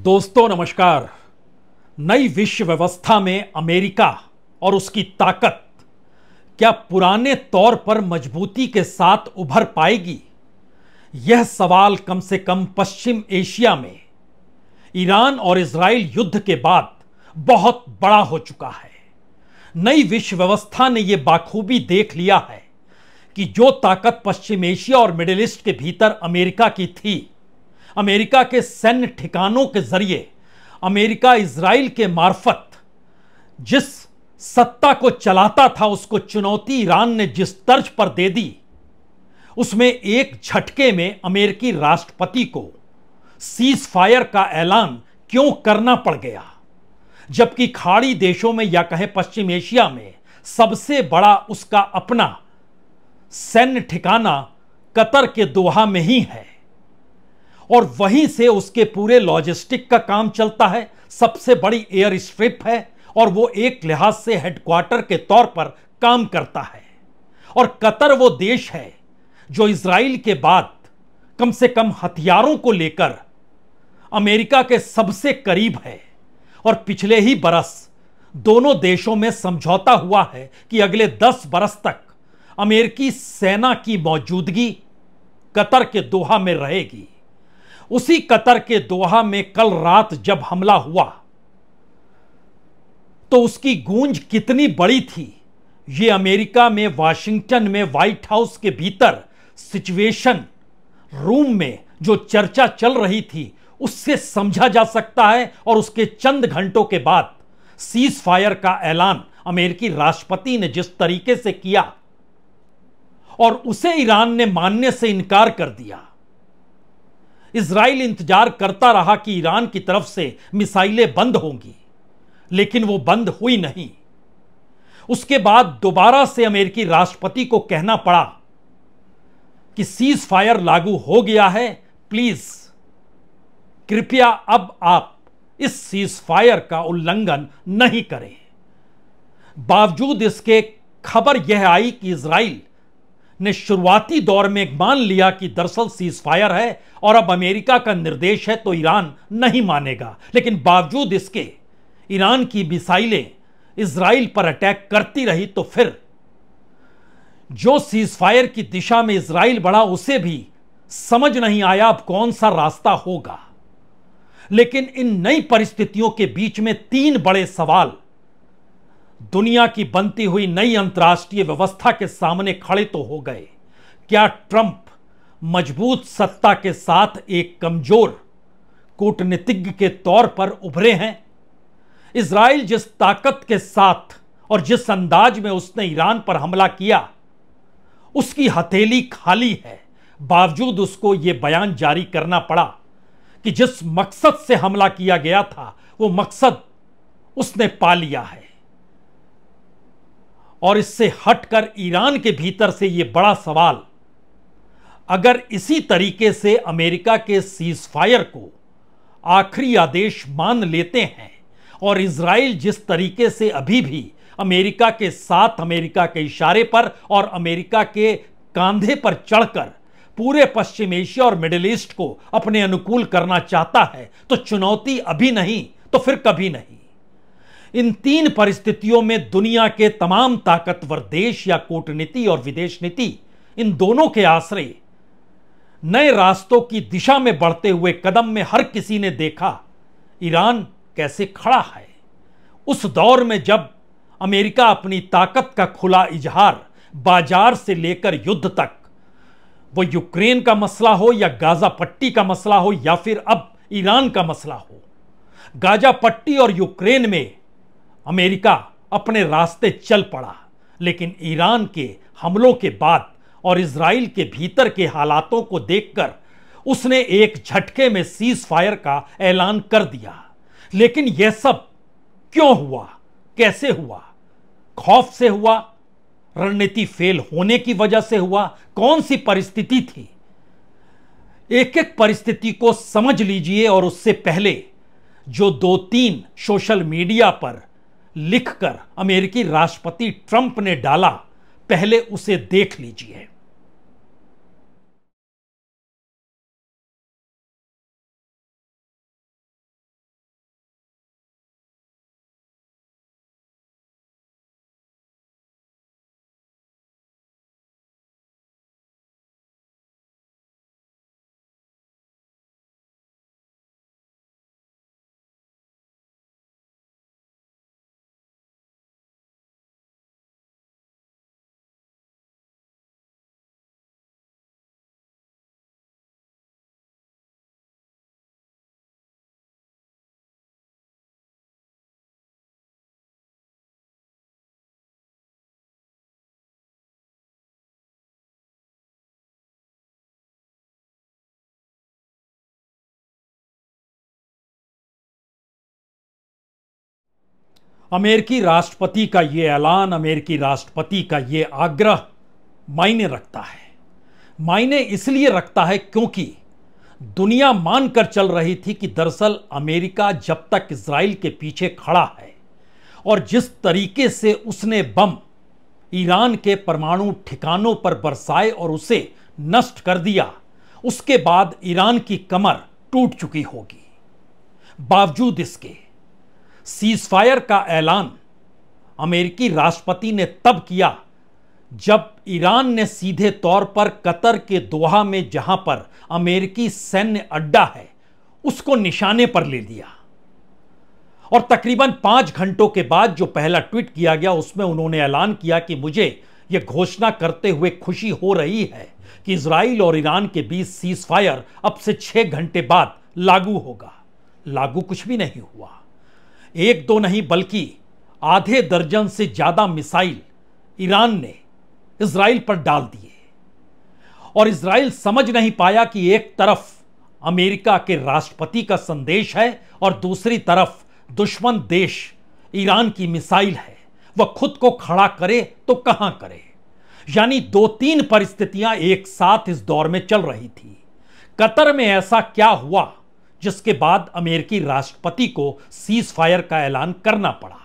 दोस्तों नमस्कार। नई विश्व व्यवस्था में अमेरिका और उसकी ताकत क्या पुराने तौर पर मजबूती के साथ उभर पाएगी? यह सवाल कम से कम पश्चिम एशिया में ईरान और इजराइल युद्ध के बाद बहुत बड़ा हो चुका है। नई विश्व व्यवस्था ने यह बाखूबी देख लिया है कि जो ताकत पश्चिम एशिया और मिडिल ईस्ट के भीतर अमेरिका की थी, अमेरिका के सैन्य ठिकानों के जरिए अमेरिका इजराइल के मार्फत जिस सत्ता को चलाता था, उसको चुनौती ईरान ने जिस तर्ज पर दे दी, उसमें एक झटके में अमेरिकी राष्ट्रपति को सीज फायर का ऐलान क्यों करना पड़ गया, जबकि खाड़ी देशों में या कहें पश्चिम एशिया में सबसे बड़ा उसका अपना सैन्य ठिकाना कतर के दोहा में ही है और वहीं से उसके पूरे लॉजिस्टिक का काम चलता है। सबसे बड़ी एयर स्ट्रिप है और वो एक लिहाज से हेडक्वार्टर के तौर पर काम करता है। और कतर वो देश है जो इजराइल के बाद कम से कम हथियारों को लेकर अमेरिका के सबसे करीब है। और पिछले ही बरस दोनों देशों में समझौता हुआ है कि अगले 10 बरस तक अमेरिकी सेना की मौजूदगी कतर के दोहा में रहेगी। उसी कतर के दोहा में कल रात जब हमला हुआ तो उसकी गूंज कितनी बड़ी थी, यह अमेरिका में वाशिंगटन में व्हाइट हाउस के भीतर सिचुएशन रूम में जो चर्चा चल रही थी उससे समझा जा सकता है। और उसके चंद घंटों के बाद सीज फायर का ऐलान अमेरिकी राष्ट्रपति ने जिस तरीके से किया और उसे ईरान ने मानने से इनकार कर दिया। इजराइल इंतजार करता रहा कि ईरान की तरफ से मिसाइलें बंद होंगी, लेकिन वो बंद हुई नहीं। उसके बाद दोबारा से अमेरिकी राष्ट्रपति को कहना पड़ा कि सीज फायर लागू हो गया है, प्लीज कृपया अब आप इस सीज फायर का उल्लंघन नहीं करें। बावजूद इसके खबर यह आई कि इजराइल ने शुरुआती दौर में मान लिया कि दरअसल सीज फायर है और अब अमेरिका का निर्देश है तो ईरान नहीं मानेगा। लेकिन बावजूद इसके ईरान की मिसाइलें इजराइल पर अटैक करती रही तो फिर जो सीज फायर की दिशा में इजराइल बढ़ा उसे भी समझ नहीं आया अब कौन सा रास्ता होगा। लेकिन इन नई परिस्थितियों के बीच में 3 बड़े सवाल दुनिया की बनती हुई नई अंतर्राष्ट्रीय व्यवस्था के सामने खड़े तो हो गए। क्या ट्रंप मजबूत सत्ता के साथ एक कमजोर कूटनीतिज्ञ के तौर पर उभरे हैं? इजराइल जिस ताकत के साथ और जिस अंदाज में उसने ईरान पर हमला किया, उसकी हथेली खाली है। बावजूद उसको यह बयान जारी करना पड़ा कि जिस मकसद से हमला किया गया था वो मकसद उसने पा लिया है। और इससे हटकर ईरान के भीतर से यह बड़ा सवाल, अगर इसी तरीके से अमेरिका के सीज फायर को आखिरी आदेश मान लेते हैं और इजराइल जिस तरीके से अभी भी अमेरिका के साथ, अमेरिका के इशारे पर और अमेरिका के कांधे पर चढ़कर पूरे पश्चिम एशिया और मिडिल ईस्ट को अपने अनुकूल करना चाहता है, तो चुनौती अभी नहीं तो फिर कभी नहीं। इन 3 परिस्थितियों में दुनिया के तमाम ताकतवर देश या कूटनीति और विदेश नीति, इन दोनों के आश्रय नए रास्तों की दिशा में बढ़ते हुए कदम में हर किसी ने देखा ईरान कैसे खड़ा है। उस दौर में जब अमेरिका अपनी ताकत का खुला इजहार बाजार से लेकर युद्ध तक, वो यूक्रेन का मसला हो या गाजा पट्टी का मसला हो या फिर अब ईरान का मसला हो, गाजा पट्टी और यूक्रेन में अमेरिका अपने रास्ते चल पड़ा। लेकिन ईरान के हमलों के बाद और इजराइल के भीतर के हालातों को देखकर उसने एक झटके में सीज फायर का ऐलान कर दिया। लेकिन यह सब क्यों हुआ, कैसे हुआ? खौफ से हुआ? रणनीति फेल होने की वजह से हुआ? कौन सी परिस्थिति थी? एक एक परिस्थिति को समझ लीजिए और उससे पहले जो 2-3 सोशल मीडिया पर लिखकर अमेरिकी राष्ट्रपति ट्रंप ने डाला, पहले उसे देख लीजिए। अमेरिकी राष्ट्रपति का यह ऐलान, अमेरिकी राष्ट्रपति का यह आग्रह मायने रखता है। मायने इसलिए रखता है क्योंकि दुनिया मानकर चल रही थी कि दरअसल अमेरिका जब तक इजराइल के पीछे खड़ा है और जिस तरीके से उसने बम ईरान के परमाणु ठिकानों पर बरसाए और उसे नष्ट कर दिया, उसके बाद ईरान की कमर टूट चुकी होगी। बावजूद इसके सीजफायर का ऐलान अमेरिकी राष्ट्रपति ने तब किया जब ईरान ने सीधे तौर पर कतर के दोहा में जहां पर अमेरिकी सैन्य अड्डा है उसको निशाने पर ले लिया। और तकरीबन 5 घंटों के बाद जो पहला ट्वीट किया गया उसमें उन्होंने ऐलान किया कि मुझे यह घोषणा करते हुए खुशी हो रही है कि इजराइल और ईरान के बीच सीज फायर अब से 6 घंटे बाद लागू होगा। लागू कुछ भी नहीं हुआ। 1-2 नहीं बल्कि आधे दर्जन से ज्यादा मिसाइल ईरान ने इजराइल पर डाल दिए और इजराइल समझ नहीं पाया कि एक तरफ अमेरिका के राष्ट्रपति का संदेश है और दूसरी तरफ दुश्मन देश ईरान की मिसाइल है। वह खुद को खड़ा करे तो कहां करे। यानी 2-3 परिस्थितियां एक साथ इस दौर में चल रही थी। कतर में ऐसा क्या हुआ जिसके बाद अमेरिकी राष्ट्रपति को सीज फायर का ऐलान करना पड़ा।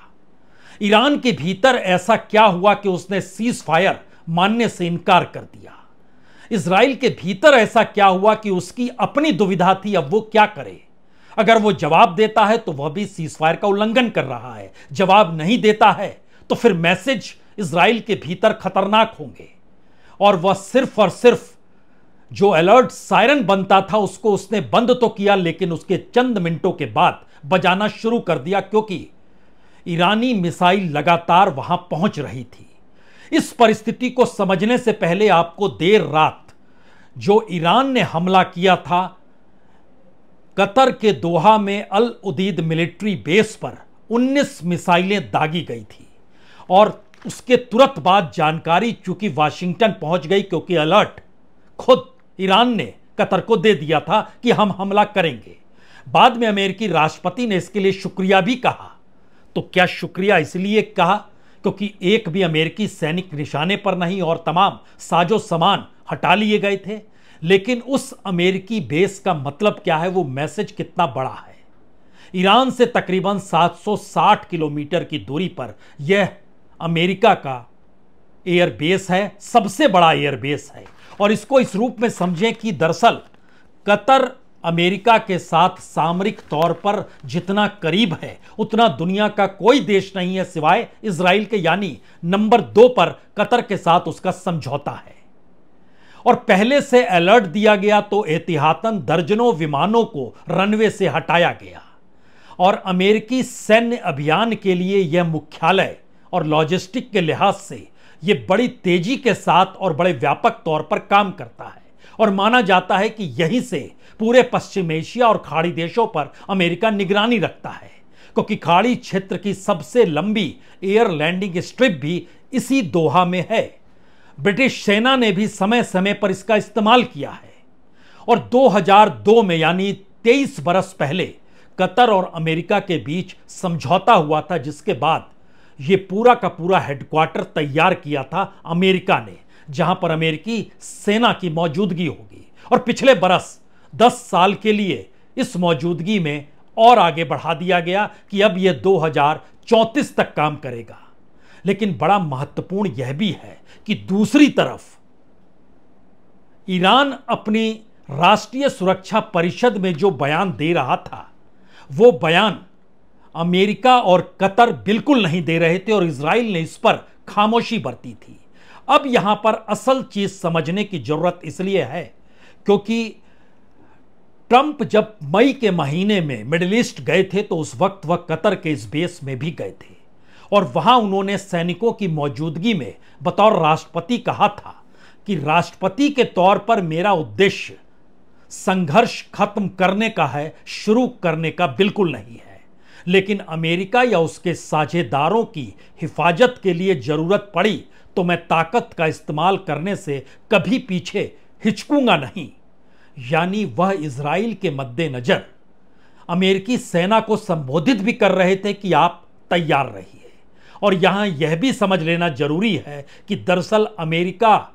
ईरान के भीतर ऐसा क्या हुआ कि उसने सीज फायर मानने से इनकार कर दिया। इजराइल के भीतर ऐसा क्या हुआ कि उसकी अपनी दुविधा थी अब वो क्या करे। अगर वो जवाब देता है तो वह भी सीज फायर का उल्लंघन कर रहा है, जवाब नहीं देता है तो फिर मैसेज इजराइल के भीतर खतरनाक होंगे। और वह सिर्फ और सिर्फ जो अलर्ट सायरन बनता था उसको उसने बंद तो किया लेकिन उसके चंद मिनटों के बाद बजाना शुरू कर दिया क्योंकि ईरानी मिसाइल लगातार वहां पहुंच रही थी। इस परिस्थिति को समझने से पहले आपको देर रात जो ईरान ने हमला किया था कतर के दोहा में अल उदीद मिलिट्री बेस पर 19 मिसाइलें दागी गई थी और उसके तुरंत बाद जानकारी चूंकि वाशिंगटन पहुंच गई क्योंकि अलर्ट खुद ईरान ने कतर को दे दिया था कि हम हमला करेंगे। बाद में अमेरिकी राष्ट्रपति ने इसके लिए शुक्रिया भी कहा। तो क्या शुक्रिया इसलिए कहा क्योंकि एक भी अमेरिकी सैनिक निशाने पर नहीं और तमाम साजो सामान हटा लिए गए थे। लेकिन उस अमेरिकी बेस का मतलब क्या है, वो मैसेज कितना बड़ा है। ईरान से तकरीबन 760 किलोमीटर की दूरी पर यह अमेरिका का एयरबेस है, सबसे बड़ा एयरबेस है। और इसको इस रूप में समझें कि दरअसल कतर अमेरिका के साथ सामरिक तौर पर जितना करीब है उतना दुनिया का कोई देश नहीं है सिवाय इजराइल के, यानी नंबर 2 पर कतर के साथ उसका समझौता है। और पहले से अलर्ट दिया गया तो एहतियातन दर्जनों विमानों को रनवे से हटाया गया और अमेरिकी सैन्य अभियान के लिए यह मुख्यालय और लॉजिस्टिक के लिहाज से यह बड़ी तेजी के साथ और बड़े व्यापक तौर पर काम करता है और माना जाता है कि यहीं से पूरे पश्चिम एशिया और खाड़ी देशों पर अमेरिका निगरानी रखता है क्योंकि खाड़ी क्षेत्र की सबसे लंबी एयर लैंडिंग स्ट्रिप भी इसी दोहा में है। ब्रिटिश सेना ने भी समय समय पर इसका इस्तेमाल किया है और 2002 में यानी 23 बरस पहले कतर और अमेरिका के बीच समझौता हुआ था जिसके बाद यह पूरा का पूरा हेडक्वार्टर तैयार किया था अमेरिका ने, जहां पर अमेरिकी सेना की मौजूदगी होगी। और पिछले बरस 10 साल के लिए इस मौजूदगी में और आगे बढ़ा दिया गया कि अब यह 2034 तक काम करेगा। लेकिन बड़ा महत्वपूर्ण यह भी है कि दूसरी तरफ ईरान अपनी राष्ट्रीय सुरक्षा परिषद में जो बयान दे रहा था वो बयान अमेरिका और कतर बिल्कुल नहीं दे रहे थे और इजराइल ने इस पर खामोशी बरती थी। अब यहां पर असल चीज समझने की जरूरत इसलिए है क्योंकि ट्रंप जब मई के महीने में मिडिल ईस्ट गए थे तो उस वक्त वह कतर के इस बेस में भी गए थे और वहां उन्होंने सैनिकों की मौजूदगी में बतौर राष्ट्रपति कहा था कि राष्ट्रपति के तौर पर मेरा उद्देश्य संघर्ष खत्म करने का है, शुरू करने का बिल्कुल नहीं है। लेकिन अमेरिका या उसके साझेदारों की हिफाजत के लिए जरूरत पड़ी तो मैं ताकत का इस्तेमाल करने से कभी पीछे हिचकूंगा नहीं। यानी वह इजराइल के मद्देनजर अमेरिकी सेना को संबोधित भी कर रहे थे कि आप तैयार रही है। और यहां यह भी समझ लेना जरूरी है कि दरअसल अमेरिका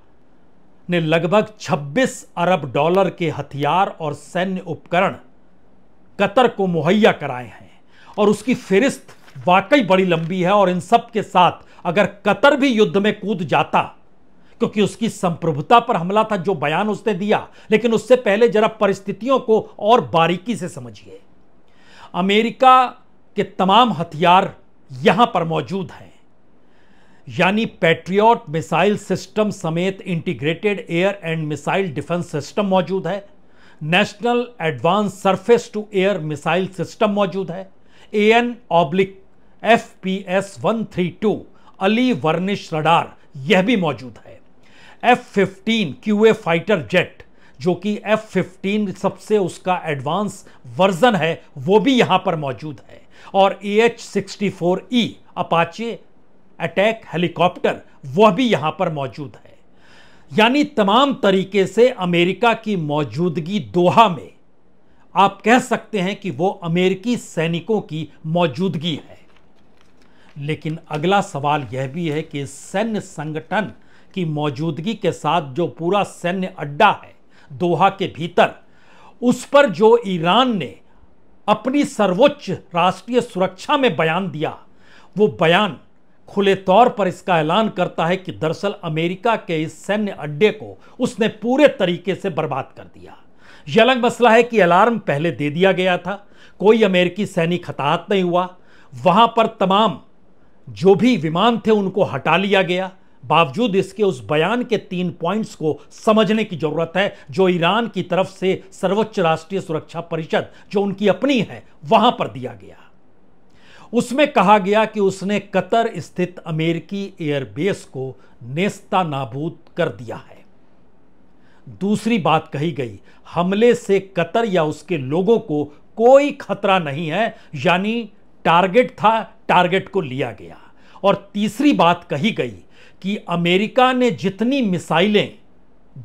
ने लगभग 26 अरब डॉलर के हथियार और सैन्य उपकरण कतर को मुहैया कराए हैं, और उसकी फेरिस्त वाकई बड़ी लंबी है। और इन सब के साथ अगर कतर भी युद्ध में कूद जाता, क्योंकि उसकी संप्रभुता पर हमला था जो बयान उसने दिया, लेकिन उससे पहले जरा परिस्थितियों को और बारीकी से समझिए। अमेरिका के तमाम हथियार यहां पर मौजूद हैं, यानी पैट्रियट मिसाइल सिस्टम समेत integrated air and missile defence system मौजूद है, national advance surface to air missile system मौजूद है, AN/FPS-132 अली वर्निश रडार यह भी मौजूद है, F-15 QA फाइटर जेट जो कि F-15 सबसे उसका एडवांस वर्जन है वो भी यहां पर मौजूद है, और AH-64E अपाचे अटैक हेलीकॉप्टर वह भी यहां पर मौजूद है। यानी तमाम तरीके से अमेरिका की मौजूदगी दोहा में आप कह सकते हैं कि वो अमेरिकी सैनिकों की मौजूदगी है। लेकिन अगला सवाल यह भी है कि सैन्य संगठन की मौजूदगी के साथ जो पूरा सैन्य अड्डा है दोहा के भीतर, उस पर जो ईरान ने अपनी सर्वोच्च राष्ट्रीय सुरक्षा में बयान दिया, वो बयान खुले तौर पर इसका ऐलान करता है कि दरअसल अमेरिका के इस सैन्य अड्डे को उसने पूरे तरीके से बर्बाद कर दिया। यह अलग मसला है कि अलार्म पहले दे दिया गया था, कोई अमेरिकी सैनिक हताहत नहीं हुआ, वहां पर तमाम जो भी विमान थे उनको हटा लिया गया। बावजूद इसके उस बयान के 3 पॉइंट्स को समझने की जरूरत है जो ईरान की तरफ से सर्वोच्च राष्ट्रीय सुरक्षा परिषद जो उनकी अपनी है वहां पर दिया गया। उसमें कहा गया कि उसने कतर स्थित अमेरिकी एयरबेस को नेस्ता नाबूद कर दिया है। दूसरी बात कही गई, हमले से कतर या उसके लोगों को कोई खतरा नहीं है, यानी टारगेट था, टारगेट को लिया गया। और तीसरी बात कही गई कि अमेरिका ने जितनी मिसाइलें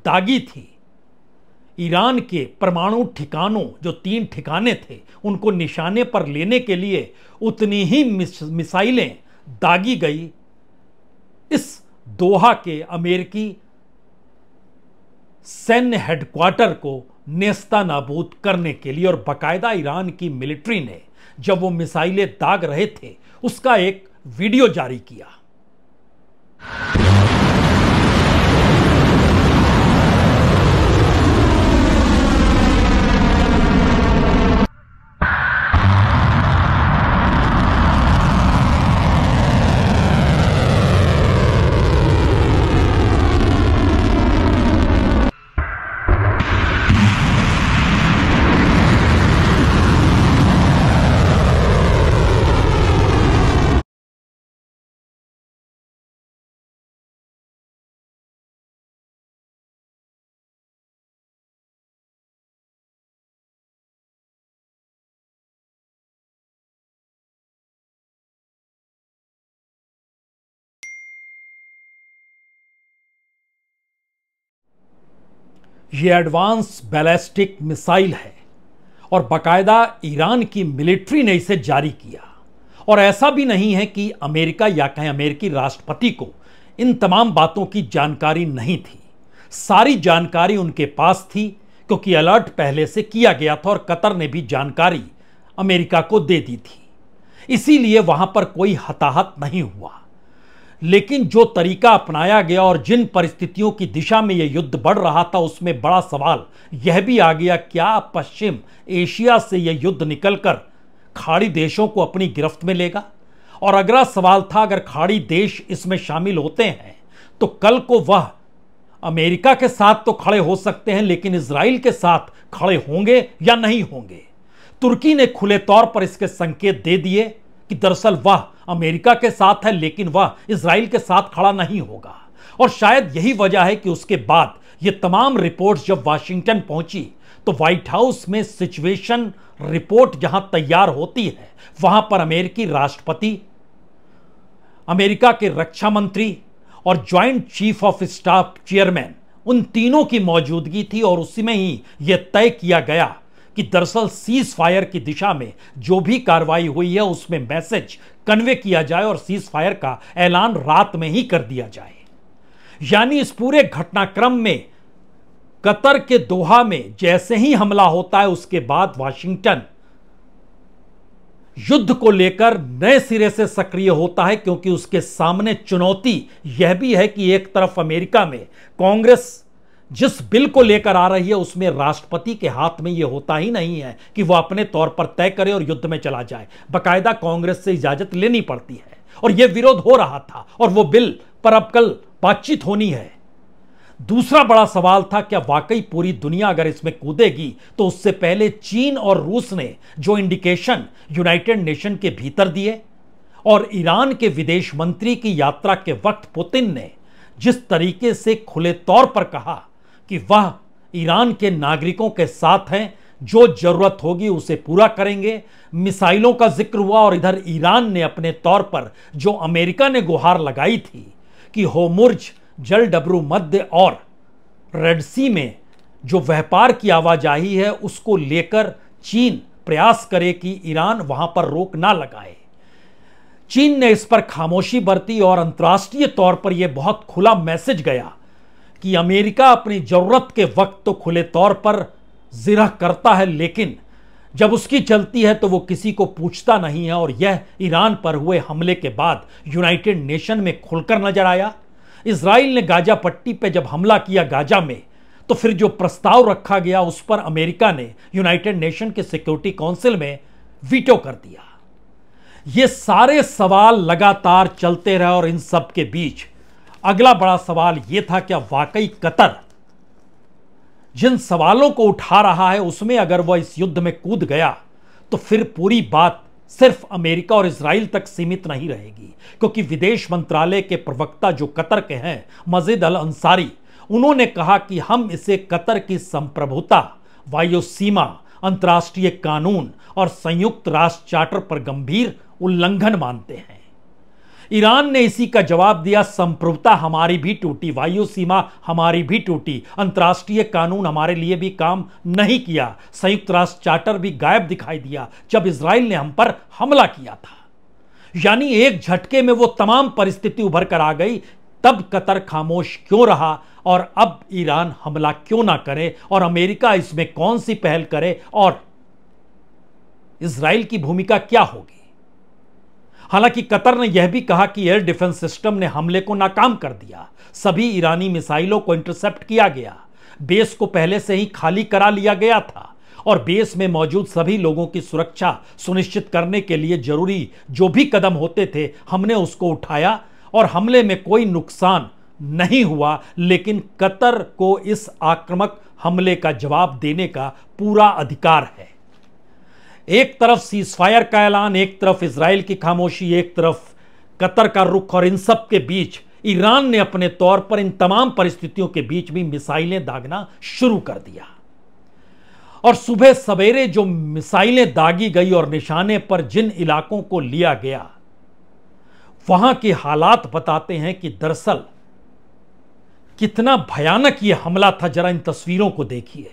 दागी थी ईरान के परमाणु ठिकानों, जो 3 ठिकाने थे उनको निशाने पर लेने के लिए, उतनी ही मिसाइलें दागी गई इस दोहा के अमेरिकी सैन्य हेडक्वार्टर को नेस्ता नाबूद करने के लिए। और बाकायदा ईरान की मिलिट्री ने जब वो मिसाइलें दाग रहे थे उसका एक वीडियो जारी किया। ये एडवांस बैलिस्टिक मिसाइल है और बाकायदा ईरान की मिलिट्री ने इसे जारी किया। और ऐसा भी नहीं है कि अमेरिका या कहें अमेरिकी राष्ट्रपति को इन तमाम बातों की जानकारी नहीं थी। सारी जानकारी उनके पास थी क्योंकि अलर्ट पहले से किया गया था और कतर ने भी जानकारी अमेरिका को दे दी थी, इसीलिए वहां पर कोई हताहत नहीं हुआ। लेकिन जो तरीका अपनाया गया और जिन परिस्थितियों की दिशा में यह युद्ध बढ़ रहा था उसमें बड़ा सवाल यह भी आ गया, क्या पश्चिम एशिया से यह युद्ध निकलकर खाड़ी देशों को अपनी गिरफ्त में लेगा? और अगला सवाल था, अगर खाड़ी देश इसमें शामिल होते हैं तो कल को वह अमेरिका के साथ तो खड़े हो सकते हैं, लेकिन इजराइल के साथ खड़े होंगे या नहीं होंगे? तुर्की ने खुले तौर पर इसके संकेत दे दिए कि दरअसल वह अमेरिका के साथ है लेकिन वह इजराइल के साथ खड़ा नहीं होगा। और शायद यही वजह है कि उसके बाद ये तमाम रिपोर्ट्स जब वाशिंगटन पहुंची तो व्हाइट हाउस में सिचुएशन रिपोर्ट जहां तैयार होती है वहां पर अमेरिकी राष्ट्रपति, अमेरिका के रक्षा मंत्री और joint chief of staff chairman, उन तीनों की मौजूदगी थी। और उसी में ही यह तय किया गया कि दरअसल सीज फायर की दिशा में जो भी कार्रवाई हुई है उसमें मैसेज कन्वे किया जाए और सीज फायर का ऐलान रात में ही कर दिया जाए। यानी इस पूरे घटनाक्रम में कतर के दोहा में जैसे ही हमला होता है उसके बाद वाशिंगटन युद्ध को लेकर नए सिरे से सक्रिय होता है, क्योंकि उसके सामने चुनौती यह भी है कि एक तरफ अमेरिका में कांग्रेस जिस बिल को लेकर आ रही है उसमें राष्ट्रपति के हाथ में यह होता ही नहीं है कि वह अपने तौर पर तय करे और युद्ध में चला जाए, बाकायदा कांग्रेस से इजाजत लेनी पड़ती है और यह विरोध हो रहा था और वह बिल पर अब कल बातचीत होनी है। दूसरा बड़ा सवाल था, क्या वाकई पूरी दुनिया अगर इसमें कूदेगी तो उससे पहले चीन और रूस ने जो इंडिकेशन यूनाइटेड नेशन के भीतर दिए और ईरान के विदेश मंत्री की यात्रा के वक्त पुतिन ने जिस तरीके से खुले तौर पर कहा कि वह ईरान के नागरिकों के साथ हैं, जो जरूरत होगी उसे पूरा करेंगे, मिसाइलों का जिक्र हुआ और इधर ईरान ने अपने तौर पर जो अमेरिका ने गुहार लगाई थी कि होर्मुज जलडब्रू मध्य और रेड सी में जो व्यापार की आवाजाही है उसको लेकर चीन प्रयास करे कि ईरान वहां पर रोक ना लगाए। चीन ने इस पर खामोशी बरती और अंतर्राष्ट्रीय तौर पर यह बहुत खुला मैसेज गया कि अमेरिका अपनी जरूरत के वक्त तो खुले तौर पर जिरह करता है, लेकिन जब उसकी चलती है तो वो किसी को पूछता नहीं है। और यह ईरान पर हुए हमले के बाद यूनाइटेड नेशन में खुलकर नजर आया। इजराइल ने गाजा पट्टी पर जब हमला किया गाजा में, तो फिर जो प्रस्ताव रखा गया उस पर अमेरिका ने यूनाइटेड नेशन के सिक्योरिटी काउंसिल में वीटो कर दिया। ये सारे सवाल लगातार चलते रहे और इन सब के बीच अगला बड़ा सवाल यह था, क्या वाकई कतर जिन सवालों को उठा रहा है उसमें अगर वह इस युद्ध में कूद गया तो फिर पूरी बात सिर्फ अमेरिका और इजराइल तक सीमित नहीं रहेगी, क्योंकि विदेश मंत्रालय के प्रवक्ता जो कतर के हैं मजीद अल अंसारी, उन्होंने कहा कि हम इसे कतर की संप्रभुता, वायु सीमा, अंतर्राष्ट्रीय कानून और संयुक्त राष्ट्र चार्टर पर गंभीर उल्लंघन मानते हैं। ईरान ने इसी का जवाब दिया, संप्रभुता हमारी भी टूटी, वायु सीमा हमारी भी टूटी, अंतर्राष्ट्रीय कानून हमारे लिए भी काम नहीं किया, संयुक्त राष्ट्र चार्टर भी गायब दिखाई दिया जब इजराइल ने हम पर हमला किया था। यानी एक झटके में वो तमाम परिस्थिति उभर कर आ गई। तब कतर खामोश क्यों रहा और अब ईरान हमला क्यों ना करे और अमेरिका इसमें कौन सी पहल करे और इजराइल की भूमिका क्या होगी? हालांकि कतर ने यह भी कहा कि एयर डिफेंस सिस्टम ने हमले को नाकाम कर दिया, सभी ईरानी मिसाइलों को इंटरसेप्ट किया गया, बेस को पहले से ही खाली करा लिया गया था और बेस में मौजूद सभी लोगों की सुरक्षा सुनिश्चित करने के लिए जरूरी जो भी कदम होते थे हमने उसको उठाया और हमले में कोई नुकसान नहीं हुआ। लेकिन कतर को इस आक्रामक हमले का जवाब देने का पूरा अधिकार है। एक तरफ सीजफायर का ऐलान, एक तरफ इजराइल की खामोशी, एक तरफ कतर का रुख और इन सब के बीच ईरान ने अपने तौर पर इन तमाम परिस्थितियों के बीच भी मिसाइलें दागना शुरू कर दिया। और सुबह सवेरे जो मिसाइलें दागी गई और निशाने पर जिन इलाकों को लिया गया, वहां के हालात बताते हैं कि दरअसल कितना भयानक यह हमला था। जरा इन तस्वीरों को देखिए।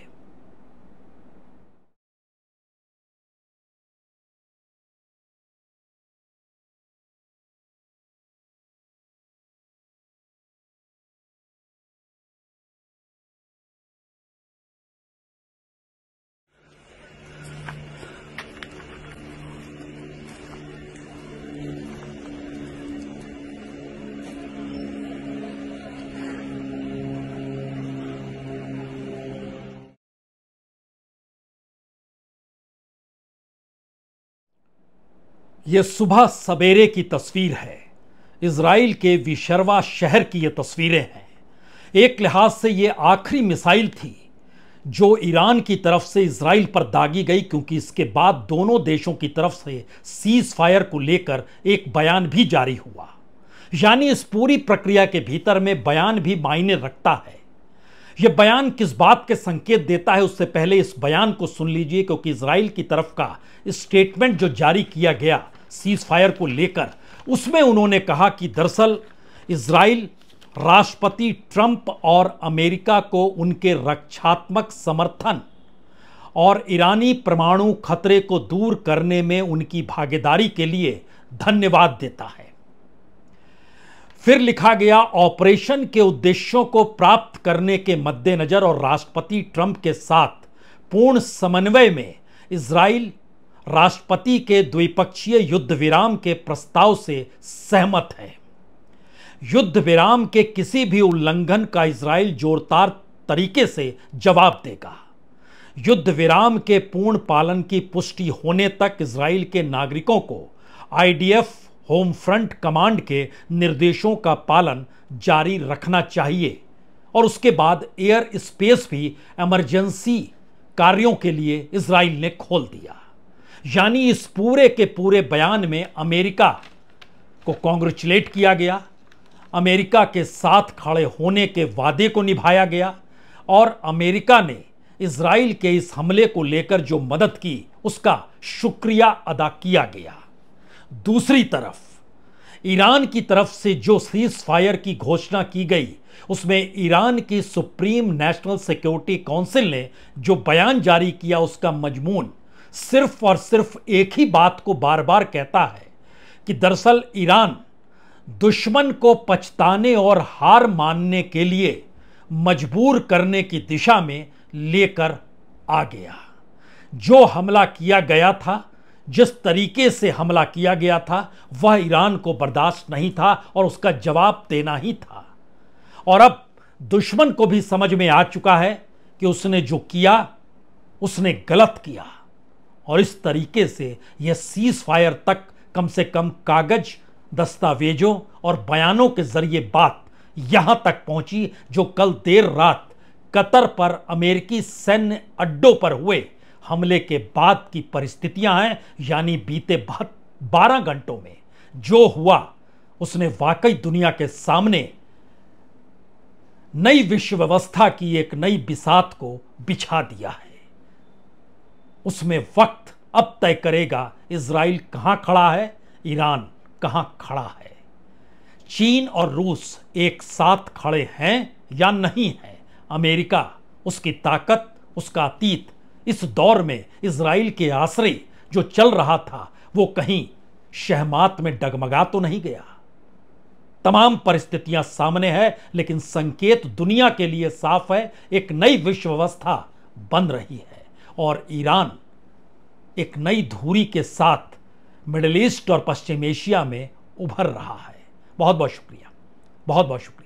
यह सुबह सवेरे की तस्वीर है। इजराइल के विशरवा शहर की यह तस्वीरें हैं। एक लिहाज से यह आखिरी मिसाइल थी जो ईरान की तरफ से इजराइल पर दागी गई, क्योंकि इसके बाद दोनों देशों की तरफ से सीज फायर को लेकर एक बयान भी जारी हुआ। यानी इस पूरी प्रक्रिया के भीतर में बयान भी मायने रखता है। यह बयान किस बात के संकेत देता है, उससे पहले इस बयान को सुन लीजिए, क्योंकि इजराइल की तरफ का स्टेटमेंट जो जारी किया गया सीज फायर को लेकर, उसमें उन्होंने कहा कि दरअसल इजराइल राष्ट्रपति ट्रंप और अमेरिका को उनके रक्षात्मक समर्थन और ईरानी परमाणु खतरे को दूर करने में उनकी भागीदारी के लिए धन्यवाद देता है। फिर लिखा गया, ऑपरेशन के उद्देश्यों को प्राप्त करने के मद्देनजर और राष्ट्रपति ट्रंप के साथ पूर्ण समन्वय में इजराइल राष्ट्रपति के द्विपक्षीय युद्ध विराम के प्रस्ताव से सहमत है। युद्ध विराम के किसी भी उल्लंघन का इजराइल जोरदार तरीके से जवाब देगा। युद्ध विराम के पूर्ण पालन की पुष्टि होने तक इजराइल के नागरिकों को आईडीएफ होम फ्रंट कमांड के निर्देशों का पालन जारी रखना चाहिए और उसके बाद एयर स्पेस भी इमरजेंसी कार्यों के लिए इजराइल ने खोल दिया। यानी इस पूरे के पूरे बयान में अमेरिका को कांग्रेचुलेट किया गया, अमेरिका के साथ खड़े होने के वादे को निभाया गया और अमेरिका ने इजराइल के इस हमले को लेकर जो मदद की उसका शुक्रिया अदा किया गया। दूसरी तरफ ईरान की तरफ से जो सीज फायर की घोषणा की गई उसमें ईरान की सुप्रीम नेशनल सिक्योरिटी काउंसिल ने जो बयान जारी किया उसका मजमून सिर्फ और सिर्फ एक ही बात को बार बार कहता है कि दरअसल ईरान दुश्मन को पछताने और हार मानने के लिए मजबूर करने की दिशा में लेकर आ गया। जो हमला किया गया था, जिस तरीके से हमला किया गया था, वह ईरान को बर्दाश्त नहीं था और उसका जवाब देना ही था। और अब दुश्मन को भी समझ में आ चुका है कि उसने जो किया उसने गलत किया और इस तरीके से यह सीज फायर तक कम से कम कागज, दस्तावेजों और बयानों के जरिए बात यहां तक पहुंची जो कल देर रात कतर पर अमेरिकी सैन्य अड्डों पर हुए हमले के बाद की परिस्थितियां हैं। यानी बीते 12 घंटों में जो हुआ उसने वाकई दुनिया के सामने नई विश्व व्यवस्था की एक नई बिसात को बिछा दिया है। उसमें वक्त अब तय करेगा इजराइल कहां खड़ा है, ईरान कहां खड़ा है। चीन और रूस एक साथ खड़े हैं या नहीं है। अमेरिका, उसकी ताकत, उसका अतीत, इस दौर में इजराइल के आश्रय जो चल रहा था वो कहीं शहमात में डगमगा तो नहीं गया। तमाम परिस्थितियां सामने है लेकिन संकेत दुनिया के लिए साफ है, एक नई विश्व व्यवस्था बन रही है और ईरान एक नई धुरी के साथ मिडिल ईस्ट और पश्चिम एशिया में उभर रहा है। बहुत बहुत शुक्रिया, बहुत बहुत शुक्रिया।